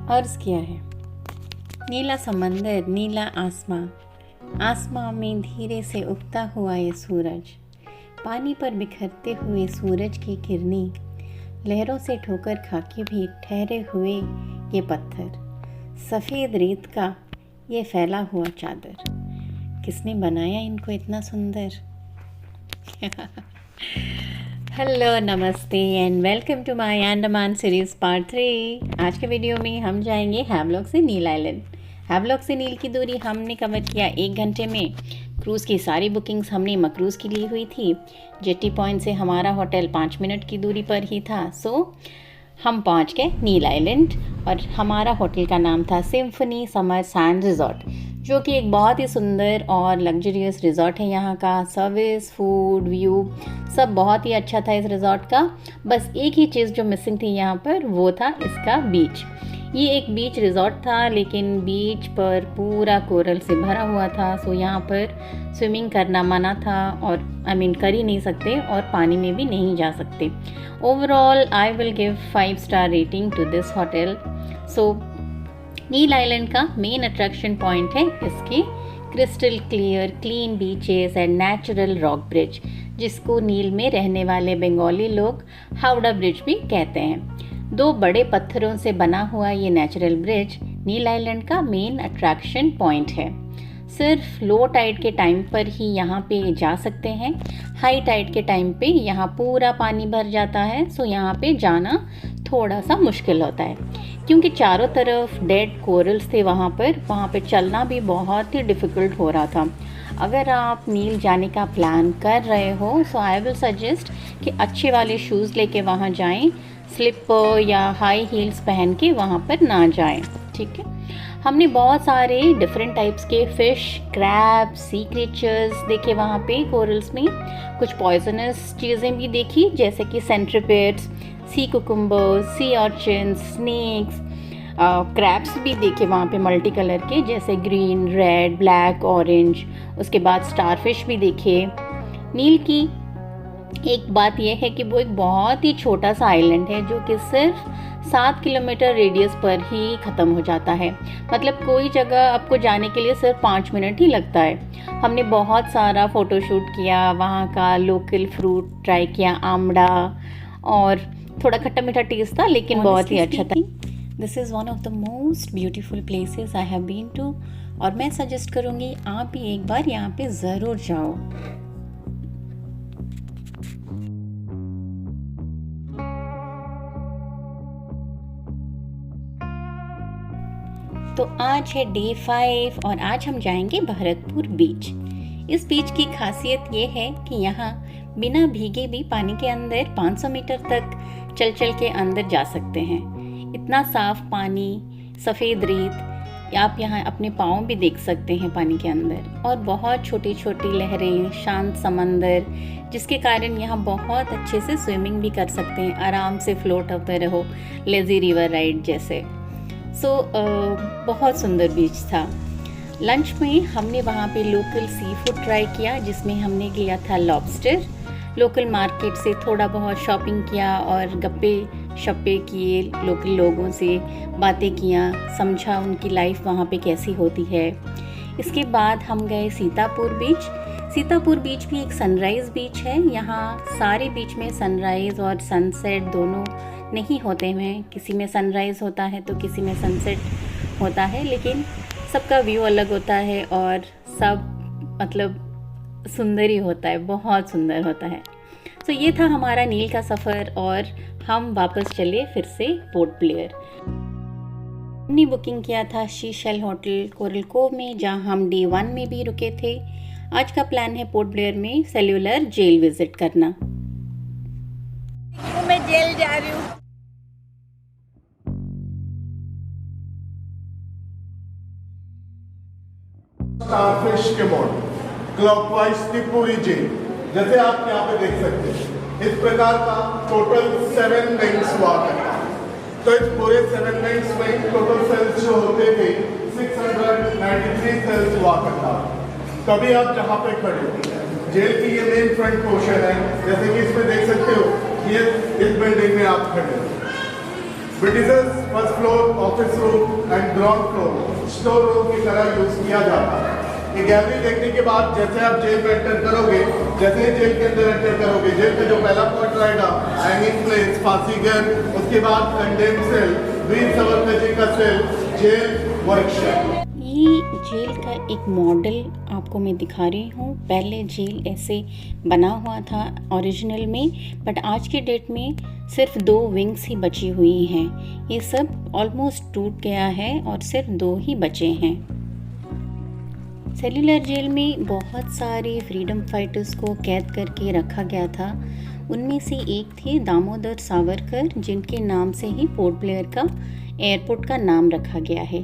अर्ज़ किया है। नीला समंदर, नीला आसमां, आसमां में धीरे से उगता हुआ ये सूरज, पानी पर बिखरते हुए सूरज की किरणें, लहरों से ठोकर खाके भी ठहरे हुए ये पत्थर, सफ़ेद रेत का ये फैला हुआ चादर, किसने बनाया इनको इतना सुंदर? हेलो, नमस्ते and welcome to my Andaman series part 3। आज के वीडियो में हम जाएंगे हैवलॉक से नील आइलैंड। हैवलॉक से नील की दूरी हमने कवर किया 1 घंटे में। क्रूज़ की सारी बुकिंग्स हमने मक्रूज़ की ली हुई थी। जेटी पॉइंट से हमारा होटल 5 मिनट की दूरी पर ही था। सो हम पहुंच गए नील आइलैंड और हमारा होटल का नाम था सिम्फनी समर सैंड रिजॉर्ट, जो कि एक बहुत ही सुंदर और लग्जरियस रिजॉर्ट है। यहाँ का सर्विस, फूड, व्यू सब बहुत ही अच्छा था इस रिजॉर्ट का। बस एक ही चीज़ जो मिसिंग थी यहाँ पर, वो था इसका बीच। ये एक बीच रिजॉर्ट था, लेकिन बीच पर पूरा कोरल से भरा हुआ था। सो यहाँ पर स्विमिंग करना मना था और कर ही नहीं सकते और पानी में भी नहीं जा सकते। Overall I will give 5 star rating to this hotel. So Neil island का मेन अट्रैक्शन पॉइंट है इसकी crystal clear clean beaches and natural rock bridge, जिसको नील में रहने वाले बंगाली लोग हावड़ा ब्रिज भी कहते हैं। 2 बड़े पत्थरों से बना हुआ ये नेचुरल ब्रिज नील आइलैंड का मेन अट्रैक्शन पॉइंट है। सिर्फ लो टाइड के टाइम पर ही यहाँ पे जा सकते हैं। हाई टाइड के टाइम पे यहाँ पूरा पानी भर जाता है। सो यहाँ पे जाना थोड़ा सा मुश्किल होता है, क्योंकि चारों तरफ डेड कोरल्स थे। वहाँ पे चलना भी बहुत ही डिफ़िकल्ट हो रहा था। अगर आप नील जाने का प्लान कर रहे हो, सो आई विल सजेस्ट कि अच्छे वाले शूज़ लेके वहाँ जाएं। स्लिपर या हाई हील्स पहन के वहाँ पर ना जाएं, ठीक है। हमने बहुत सारे डिफरेंट टाइप्स के फ़िश, क्रैब, सी क्रीचर्स देखे वहाँ पे कोरल्स में। कुछ पॉइजनस चीज़ें भी देखी, जैसे कि सेंट्रीपेड्स, सी कुकुम्बर्स, सी ऑर्चिन्स, स्नेक्स। क्रैब्स भी देखे वहाँ पे मल्टी कलर के, जैसे ग्रीन, रेड, ब्लैक, ऑरेंज। उसके बाद स्टारफिश भी देखे। नील की एक बात यह है कि वो एक बहुत ही छोटा सा आइलैंड है, जो कि सिर्फ 7 किलोमीटर रेडियस पर ही ख़त्म हो जाता है। मतलब कोई जगह आपको जाने के लिए सिर्फ 5 मिनट ही लगता है। हमने बहुत सारा फ़ोटोशूट किया, वहाँ का लोकल फ्रूट ट्राई किया, आमड़ा, और थोड़ा खट्टा मीठा टेस्ट था, लेकिन बहुत ही अच्छा था। This is one of the most beautiful places I have been to, और मैं सजेस्ट करूँगी आप भी एक बार यहाँ पे ज़रूर जाओ। तो आज है डे 5 और आज हम जाएंगे भरतपुर बीच। इस बीच की खासियत ये है कि यहाँ बिना भीगे भी पानी के अंदर 500 मीटर तक चल के अंदर जा सकते हैं। इतना साफ पानी, सफ़ेद रेत, आप यहाँ अपने पाँव भी देख सकते हैं पानी के अंदर, और बहुत छोटी छोटी लहरें, शांत समंदर, जिसके कारण यहाँ बहुत अच्छे से स्विमिंग भी कर सकते हैं। आराम से फ्लोट होते रहो, लेज़ी रिवर राइड जैसे। सो बहुत सुंदर बीच था। लंच में हमने वहाँ पे लोकल सी फूड ट्राई किया, जिसमें हमने लिया था लॉबस्टर। लोकल मार्केट से थोड़ा बहुत शॉपिंग किया और गप्पे शप्पे किए, लोकल लोगों से बातें किया, समझा उनकी लाइफ वहाँ पे कैसी होती है। इसके बाद हम गए सीतापुर बीच। सीतापुर बीच भी एक सनराइज़ बीच है। यहाँ सारे बीच में सनराइज़ और सनसेट दोनों नहीं होते हैं। किसी में सनराइज़ होता है तो किसी में सनसेट होता है, लेकिन सबका व्यू अलग होता है और सब मतलब सुंदर ही होता है, बहुत सुंदर होता है। तो ये था हमारा नील का सफ़र और हम वापस चले फिर से पोर्ट ब्लेयर। हमने बुकिंग किया था शीशेल होटल कोरल कोव में, जहाँ हम डे 1 में भी रुके थे। आज का प्लान है पोर्ट ब्लेयर में सेल्यूलर जेल विजिट करना। मैं जेल जा रही हूँ। स्टारफिश के मोड क्लॉकवाइज की पूरी जेल, जैसे आप यहाँ पे देख सकते हैं, इस प्रकार का टोटल 7 विंग्स हुआ करता है। तो इस पूरे 7 विंग्स में टोटल सेल्स जो होते थे 693 सेल्स हुआ करता है। तभी आप जहाँ पे खड़े हो, जेल की ये मेन फ्रंट पोर्शन है, जैसे कि इसमें देख सकते हो, ये इस बिल्डिंग में आप खड़े हो। Britishers first floor office office room and ground floor store room की तरह यूज किया जाता है। ये गैलरी देखने के बाद जैसे आप जेल में एंटर करोगे, जैसे ही जेल के अंदर एंटर करोगे, जेल का जो पहला पॉइंट रहेगा हैंगिंग प्लेस, फांसी घर, उसके बाद कंडेम सेल, वीर सावरकर जी का सेल, जेल वर्कशॉप। ये जेल का एक मॉडल आपको मैं दिखा रही हूँ। पहले जेल ऐसे बना हुआ था ओरिजिनल में, बट आज के डेट में सिर्फ 2 विंग्स ही बची हुई हैं। ये सब ऑलमोस्ट टूट गया है और सिर्फ 2 ही बचे हैं। सेल्युलर जेल में बहुत सारे फ्रीडम फाइटर्स को कैद करके रखा गया था। उनमें से एक थे दामोदर सावरकर, जिनके नाम से ही पोर्ट ब्लेयर का एयरपोर्ट का नाम रखा गया है।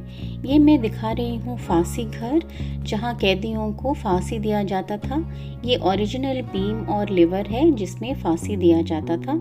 ये मैं दिखा रही हूँ फांसी घर, जहाँ कैदियों को फांसी दिया जाता था। ये ओरिजिनल बीम और लिवर है जिसमें फांसी दिया जाता था।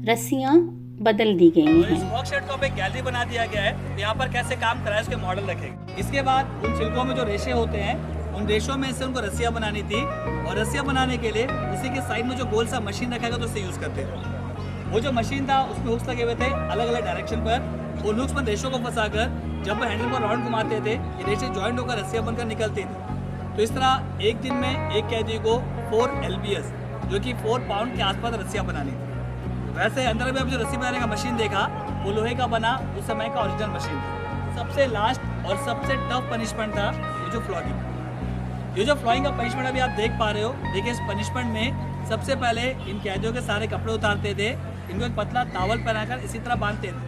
रस्सियाँ बदल दी गई हैं। इस वर्कशॉप को एक गैलरी बना दिया गया है। यहाँ पर कैसे काम कराए उसके मॉडल रखेंगे। इसके बाद उन छिलकों में जो रेशे होते हैं, उन रेशों में से उनको रस्सियाँ बनानी थी, और रस्सियाँ बनाने के लिए उसी के साइड में जो गोल सा मशीन रखेगा तो उससे यूज़ करते थे। वो जो मशीन था उसमें हुक्स लगे हुए थे अलग अलग डायरेक्शन पर। उन हुक्स पर रेशों को फंसाकर जब वो हैंडल को राउंड घुमाते थे, ये रेशे जॉइंट होकर रस्सियाँ बनकर निकलती थी। तो इस तरह एक दिन में एक कैदी को 4 LBS जो कि 4 पाउंड के आसपास रस्सियाँ बनानी थी। वैसे अंदर में अब जो रस्सी बनाने का मशीन देखा वो लोहे का बना उस समय का ओरिजिनल मशीन था। सबसे लास्ट और सबसे टफ पनिशमेंट था ये जो फ्लॉगिंग। ये जो फ्लॉगिंग का पनिशमेंट अभी आप देख पा रहे हो, देखिए इस पनिशमेंट में सबसे पहले इन कैदियों के सारे कपड़े उतारते थे, इनको एक पतला टावल पहनाकर इसी तरह बांधते थे,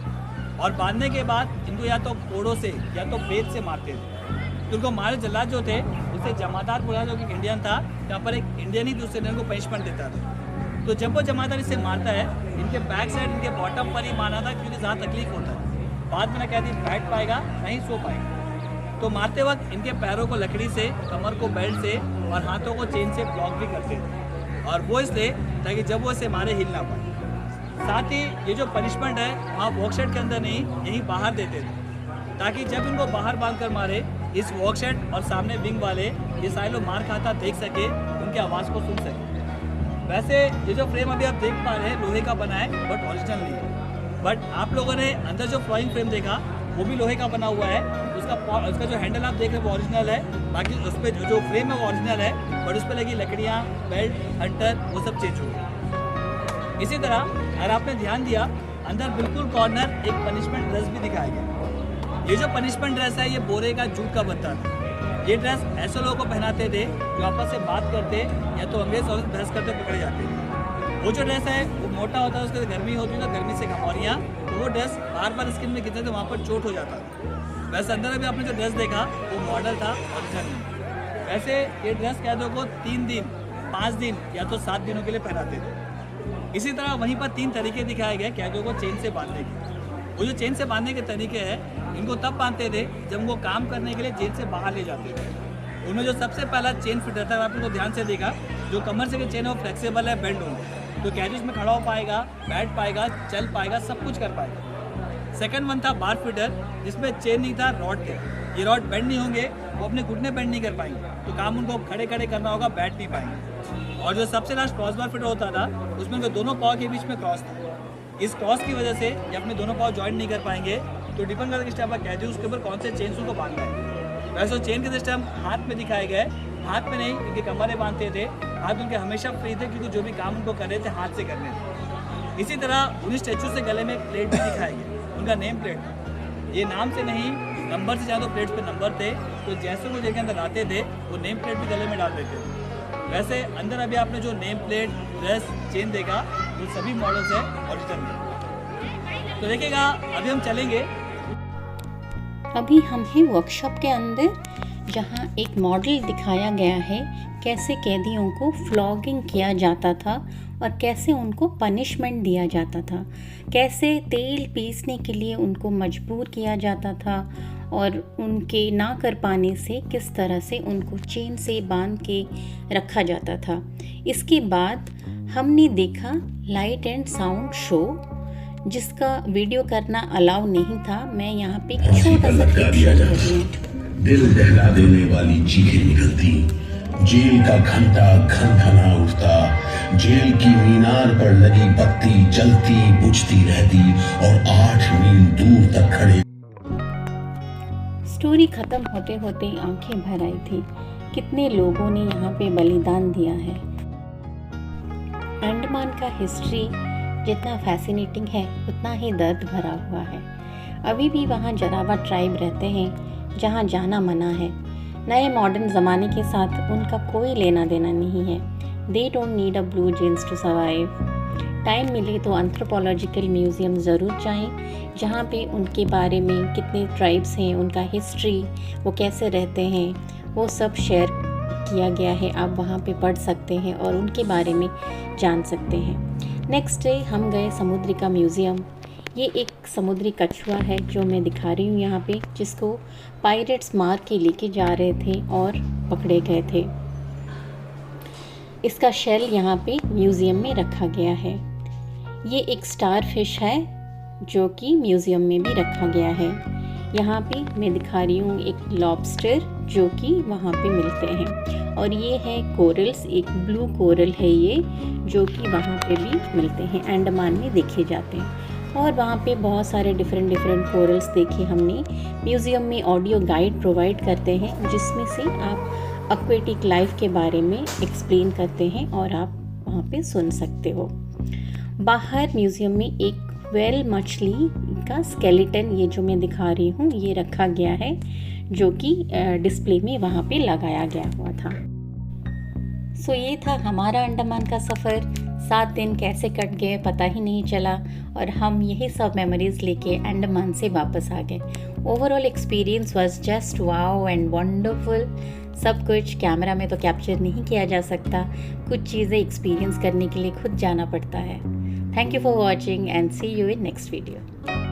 और बांधने के बाद इनको या तो कोड़ों से या तो बेत से मारते थे। तो उनको मारे जल्लाद जो थे उसे जमादार बोला, जो कि इंडियन था। यहाँ पर एक इंडियन ही दूसरे इंडियन को पनिशमेंट देता था। तो जब वो जमादार इसे मारता है, इनके बैक साइड इनके बॉटम पर ही मारना था, क्योंकि ज़्यादा तकलीफ होता है। बाद में ना कैदी बैठ पाएगा नहीं सो पाएगा। तो मारते वक्त इनके पैरों को लकड़ी से, कमर को बेल्ट से और हाथों को चेन से ब्लॉक भी करते थे, और वो इसलिए ताकि जब वो इसे मारे हिल ना पाए। साथ ही ये जो पनिशमेंट है वहाँ वर्कशॉप के अंदर नहीं, यहीं बाहर देते थे, ताकि जब इनको बाहर बांध कर मारे, इस वर्कशॉप और सामने विंग वाले ये सारे लोग मार खाता देख सके, उनकी आवाज़ को सुन सके। वैसे ये जो फ्रेम अभी आप देख पा रहे हैं लोहे का बना है, बट ओरिजिनल नहीं है। बट आप लोगों ने अंदर जो फ्लाइंग फ्रेम देखा वो भी लोहे का बना हुआ है। उसका जो हैंडल आप देख रहे हैं वो ओरिजिनल है, बाकी उस पर जो फ्रेम है वो ओरिजिनल है, बट उस पर लगी लकड़ियाँ, बेल्ट, हंटर, वो सब चेंज हुए। इसी तरह अगर आपने ध्यान दिया, अंदर बिल्कुल कॉर्नर एक पनिशमेंट ड्रेस भी दिखाया गया। ये जो पनिशमेंट ड्रेस है ये बोरे का जूट का बनता था। ये ड्रेस ऐसे लोगों को पहनाते थे जो आपस से बात करते या तो अंग्रेज और बहस करते पकड़े जाते थे। वो जो ड्रेस है वो मोटा होता है, उसके गर्मी होती है तो गर्मी से घमौरियाँ, तो वो ड्रेस बार बार स्किन में गिरते थे, वहाँ पर चोट हो जाता था। वैसे अंदर अभी आपने जो ड्रेस देखा वो मॉडल था, ओरिजिनल नहीं। वैसे ये ड्रेस कैदियों को 3 दिन, 5 दिन या तो 7 दिनों के लिए पहनाते थे। इसी तरह वहीं पर 3 तरीके दिखाए गए कैदियों को चेन से बांधने के। वो जो चेन से बांधने के तरीके हैं, इनको तब बांधते थे जब उनको काम करने के लिए जेल से बाहर ले जाते थे। उनमें जो सबसे पहला चेन फिटर था, आपने को ध्यान से देखा, जो कमर से की चेन है वो फ्लेक्सिबल है, बेंड होगा, तो कैदी उसमें खड़ा हो पाएगा, बैठ पाएगा, चल पाएगा, सब कुछ कर पाएगा। सेकंड वन था बार फिटर, जिसमें चेन नहीं था, रॉड थे। ये रॉड बेंड नहीं होंगे, वो अपने घुटने बेंड नहीं कर पाएंगे, तो काम उनको खड़े खड़े करना होगा, बैठ नहीं पाएंगे। और जो सबसे लास्ट क्रॉस बार फिटर होता था, उसमें उनके दोनों पाँव के बीच में क्रॉस था। इस क्रॉस की वजह से ये अपने दोनों पाँव जॉइंट नहीं कर पाएंगे, तो डिपेंड करता है किस टाइप का कैदी उसके ऊपर कौन से चेन उनको बांधना है। वैसे चेन के सिस्टम हाथ में दिखाए गए, हाथ में नहीं, इनके कमरे बांधते थे, हाथ उनके हमेशा फ्री थे, क्योंकि जो भी काम उनको कर रहे थे हाथ से करने थे। इसी तरह उन्हीं स्टैचू से गले में एक प्लेट भी दिखाई गई, उनका नेम प्लेट। ये नाम से नहीं, नंबर से ज़्यादा प्लेट्स पे नंबर थे, तो जैसे वो जेल के अंदर आते थे वो नेम प्लेट भी गले में डाल देते थे। वैसे अंदर अभी आपने जो नेम प्लेट, ड्रेस, चेन देखा, वो सभी मॉडल्स है ओरिजिनल में। तो देखिएगा अभी हम चलेंगे। अभी हम हैं वर्कशॉप के अंदर, जहाँ एक मॉडल दिखाया गया है कैसे कैदियों को फ्लॉगिंग किया जाता था और कैसे उनको पनिशमेंट दिया जाता था, कैसे तेल पीसने के लिए उनको मजबूर किया जाता था, और उनके ना कर पाने से किस तरह से उनको चेन से बांध के रखा जाता था। इसके बाद हमने देखा लाइट एंड साउंड शो, जिसका वीडियो करना अलाउ नहीं था। मैं यहाँ पे एक छोटा सा क्लिप शो कर रही हूँ। दिल दहला देने वाली चीखें निकलती, जेल का घंटा घनघना उठता, जेल की मीनार पर लगी बत्ती जलती बुझती रहती और 8 मील दूर तक खड़े स्टोरी ख़त्म होते होते आंखें भर आई थी। कितने लोगों ने यहाँ पे बलिदान दिया है। अंडमान का हिस्ट्री जितना फैसिनेटिंग है उतना ही दर्द भरा हुआ है। अभी भी वहाँ जरावा ट्राइब रहते हैं जहाँ जाना मना है। नए मॉडर्न ज़माने के साथ उनका कोई लेना देना नहीं है। They don't need a blue jeans to survive. Time मिले तो एंथ्रोपोलॉजिकल म्यूज़ियम ज़रूर जाएं, जहाँ पे उनके बारे में कितने ट्राइब्स हैं, उनका हिस्ट्री, वो कैसे रहते हैं, वो सब शेयर किया गया है। आप वहाँ पे पढ़ सकते हैं और उनके बारे में जान सकते हैं। नेक्स्ट डे हम गए समुद्रिका म्यूज़ियम। ये एक समुद्री कछुआ है जो मैं दिखा रही हूँ यहाँ पे, जिसको पायरेट्स मार के लेके जा रहे थे और पकड़े गए थे। इसका शेल यहाँ पे म्यूज़ियम में रखा गया है। ये एक स्टार फिश है जो कि म्यूज़ियम में भी रखा गया है। यहाँ पे मैं दिखा रही हूँ एक लॉबस्टर जो कि वहाँ पे मिलते हैं। और ये है कोरल्स, एक ब्लू कोरल है ये, जो कि वहाँ पे भी मिलते हैं, अंडमान में देखे जाते हैं। और वहाँ पे बहुत सारे डिफरेंट कोरल्स देखे हमने। म्यूज़ियम में ऑडियो गाइड प्रोवाइड करते हैं जिसमें से आप एक्वेटिक लाइफ के बारे में एक्सप्लेन करते हैं और आप वहाँ पे सुन सकते हो। बाहर म्यूज़ियम में एक वेल मछली का स्केलेटन, ये जो मैं दिखा रही हूँ, ये रखा गया है जो कि डिस्प्ले में वहाँ पे लगाया गया हुआ था। सो ये था हमारा अंडमान का सफ़र। 7 दिन कैसे कट गए पता ही नहीं चला और हम यही सब मेमोरीज लेके अंडमान से वापस आ गए। Overall experience was just wow and wonderful. सब कुछ कैमरा में तो कैप्चर नहीं किया जा सकता, कुछ चीज़ें एक्सपीरियंस करने के लिए खुद जाना पड़ता है। Thank you for watching and see you in next video.